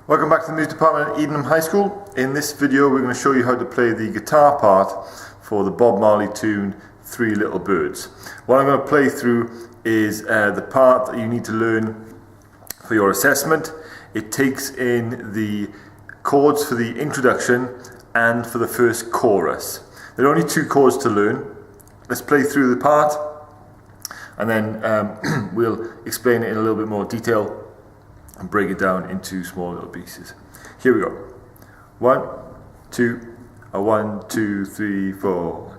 Welcome back to the music department at Edenham High School. In this video we're going to show you how to play the guitar part for the Bob Marley tune Three Little Birds. What I'm going to play through is the part that you need to learn for your assessment. It takes in the chords for the introduction and for the first chorus. There are only two chords to learn. Let's play through the part and then we'll explain it in a little bit more detail and break it down into small little pieces. Here we go. 1, 2, 1, 2, 3, 4.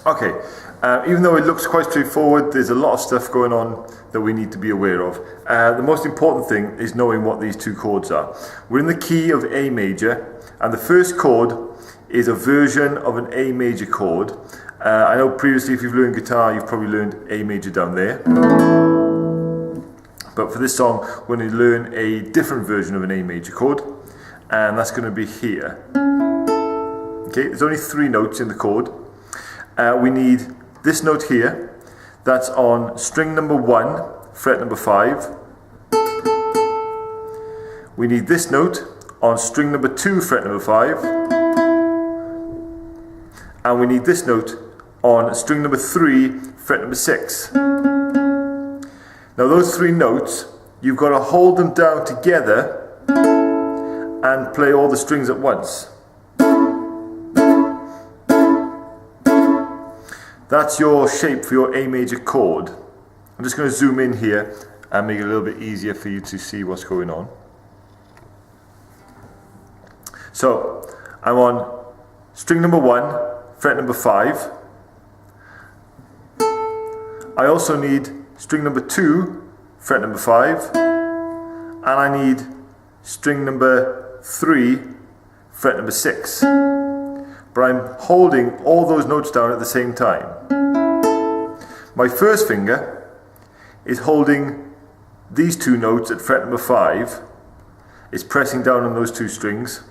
Okay, even though it looks quite straightforward, there's a lot of stuff going on that we need to be aware of. The most important thing is knowing what these two chords are. We're in the key of A major, and the first chord is a version of an A major chord. I know previously if you've learned guitar, you've probably learned A major down there. But for this song, we're going to learn a different version of an A major chord, and that's going to be here. Okay, there's only 3 notes in the chord. We need this note here, that's on string number 1, fret number 5. We need this note on string number 2, fret number 5. And we need this note on string number 3, fret number 6. Now those 3 notes, you've got to hold them down together and play all the strings at once. That's your shape for your A major chord. I'm just going to zoom in here and make it a little bit easier for you to see what's going on. So, I'm on string number 1, fret number 5. I also need string number 2, fret number 5. And I need string number 3, fret number 6. But I'm holding all those notes down at the same time. My first finger is holding these 2 notes at fret number 5. It's pressing down on those 2 strings.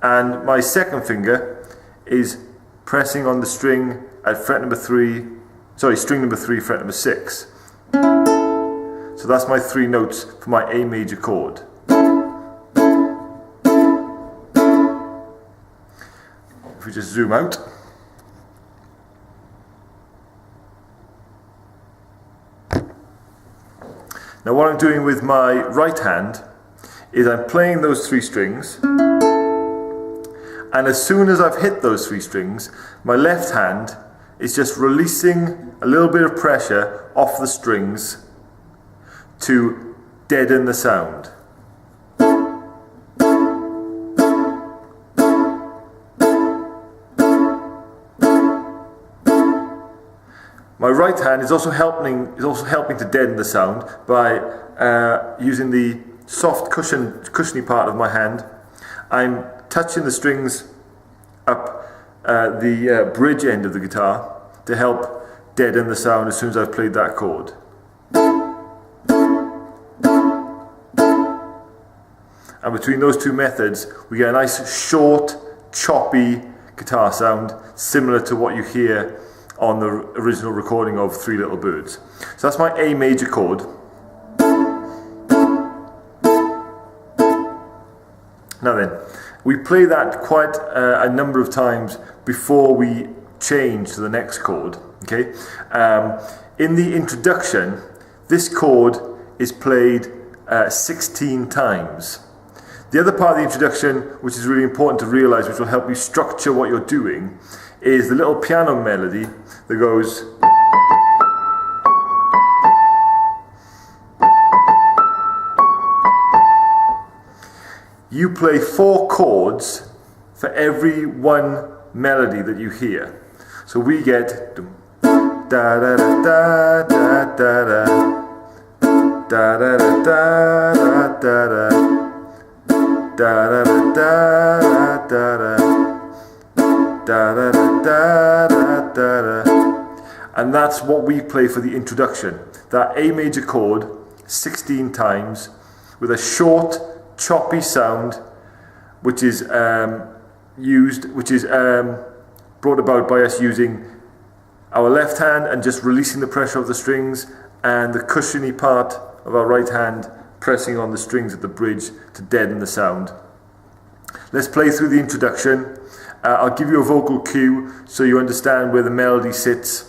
And my second finger is pressing on the string at string number 3, fret number 6. So that's my 3 notes for my A major chord. If we just zoom out. Now what I'm doing with my right hand is I'm playing those 3 strings, and as soon as I've hit those 3 strings, my left hand is just releasing a little bit of pressure off the strings to deaden the sound. My right hand is also helping to deaden the sound by using the soft cushiony part of my hand. I'm touching the strings up the bridge end of the guitar to help deaden the sound as soon as I've played that chord. And between those 2 methods, we get a nice short, choppy guitar sound similar to what you hear on the original recording of Three Little Birds. So that's my A major chord. Now then, we play that quite a number of times before we change to the next chord. Okay? In the introduction, this chord is played 16 times. The other part of the introduction, which is really important to realize, which will help you structure what you're doing, is the little piano melody that goes. you play 4 chords for every one melody that you hear. So we get da da da da da da da da da da da da da da da da, and that's what we play for the introduction. That A major chord 16 times with a short, choppy sound, which is brought about by us using our left hand and just releasing the pressure of the strings, and the cushiony part of our right hand pressing on the strings at the bridge to deaden the sound. Let's play through the introduction. I'll give you a vocal cue so you understand where the melody sits,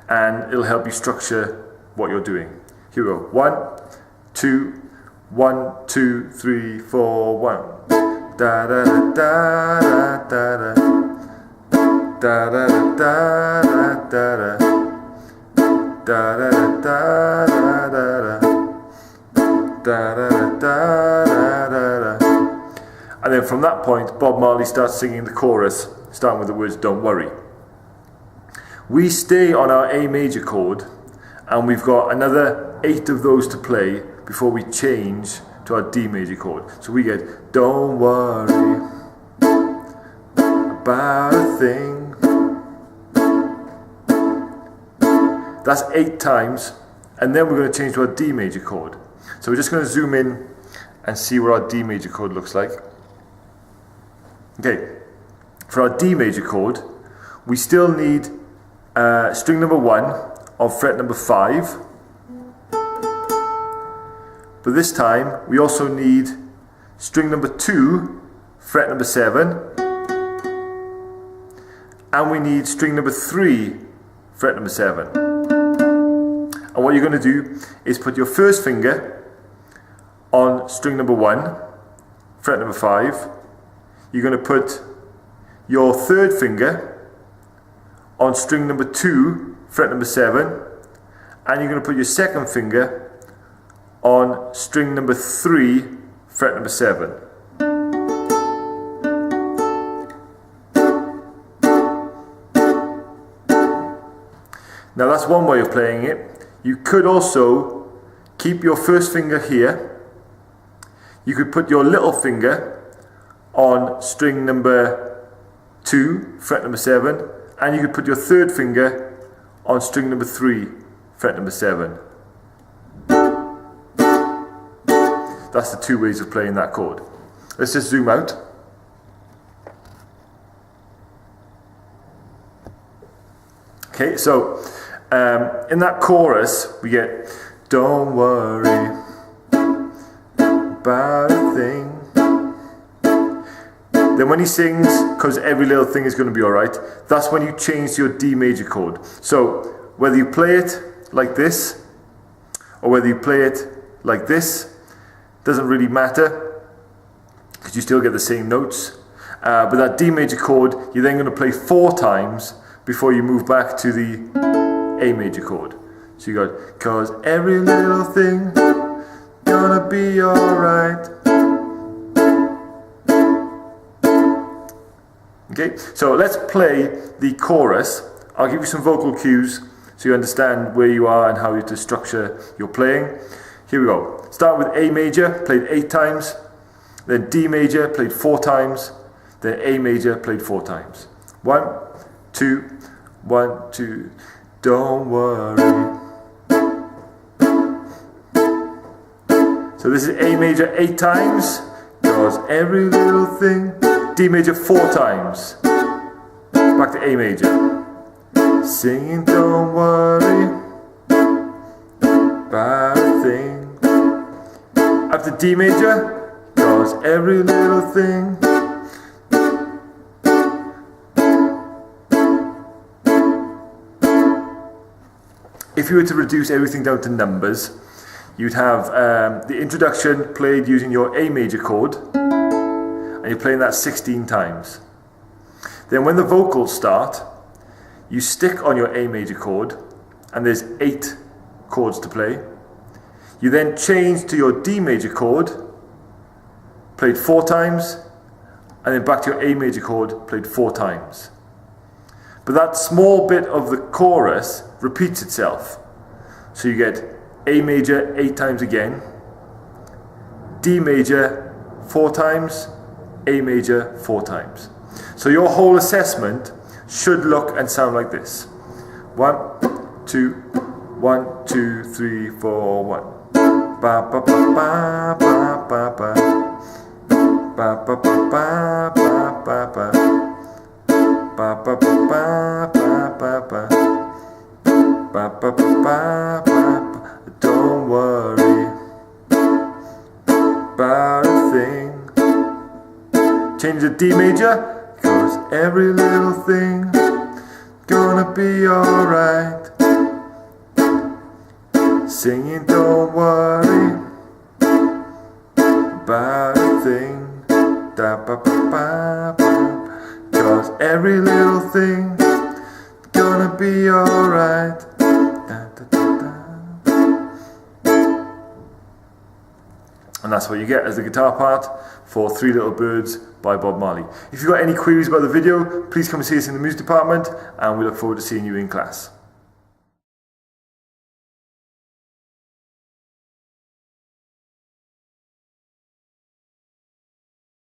and it'll help you structure what you're doing. Here we go. 1, 2, 1, 2, 3, 4, 1. Da da da da da da da da da da da da da da da. And then from that point, Bob Marley starts singing the chorus, starting with the words "Don't worry." We stay on our A major chord, and we've got another 8 of those to play before we change to our D major chord. So we get "Don't worry about a thing." That's 8 times, and then we're going to change to our D major chord. So we're just going to zoom in and see what our D major chord looks like. Okay, for our D major chord, we still need string number 1 on fret number 5. But this time, we also need string number 2, fret number 7. And we need string number 3, fret number 7. And what you're going to do is put your first finger on string number 1, fret number 5. You're going to put your third finger on string number 2, fret number 7, and you're going to put your second finger on string number 3, fret number 7. Now that's one way of playing it. You could also keep your first finger here. You could put your little finger on string number 2, fret number 7, and you could put your third finger on string number 3, fret number 7. That's the 2 ways of playing that chord. Let's just zoom out. Okay, so in that chorus we get "Don't worry about a thing." Then when he sings, "Cause every little thing is going to be alright," that's when you change to your D major chord. So whether you play it like this or whether you play it like this, doesn't really matter, because you still get the same notes. But that D major chord, you're then going to play 4 times before you move back to the A major chord. So you got "Cause every little thing gonna be alright." Okay, so let's play the chorus. I'll give you some vocal cues so you understand where you are and how you to structure your playing. Here we go. Start with A major, played 8 times. Then D major, played 4 times. Then A major, played 4 times. 1, 2, 1, 2. Don't worry. So this is A major 8 times. Cause every little thing. D major 4 times. Back to A major. Singing "Don't worry about a thing." After D major, "Cause every little thing." If you were to reduce everything down to numbers, you'd have the introduction played using your A major chord, and you're playing that 16 times. Then when the vocals start, you stick on your A major chord, and there's 8 chords to play. You then change to your D major chord, played 4 times, and then back to your A major chord, played 4 times. But that small bit of the chorus repeats itself. So you get A major 8 times again, D major 4 times, A major 4 times. So your whole assessment should look and sound like this. 1, 2, 1, 2, 3, 4, 1. Ba ba ba ba ba ba ba. Ba ba ba ba ba ba ba. Ba ba ba ba ba ba ba. Ba ba ba ba ba. Don't worry about a thing. Change the D major, 'cause every little thing gonna be alright. Singing don't worry about a thing. Da ba ba ba ba. 'Cause every little thing gonna be alright. Da, da, da, da. And that's what you get as the guitar part for Three Little Birds by Bob Marley. If you've got any queries about the video, please come and see us in the music department, and we look forward to seeing you in class.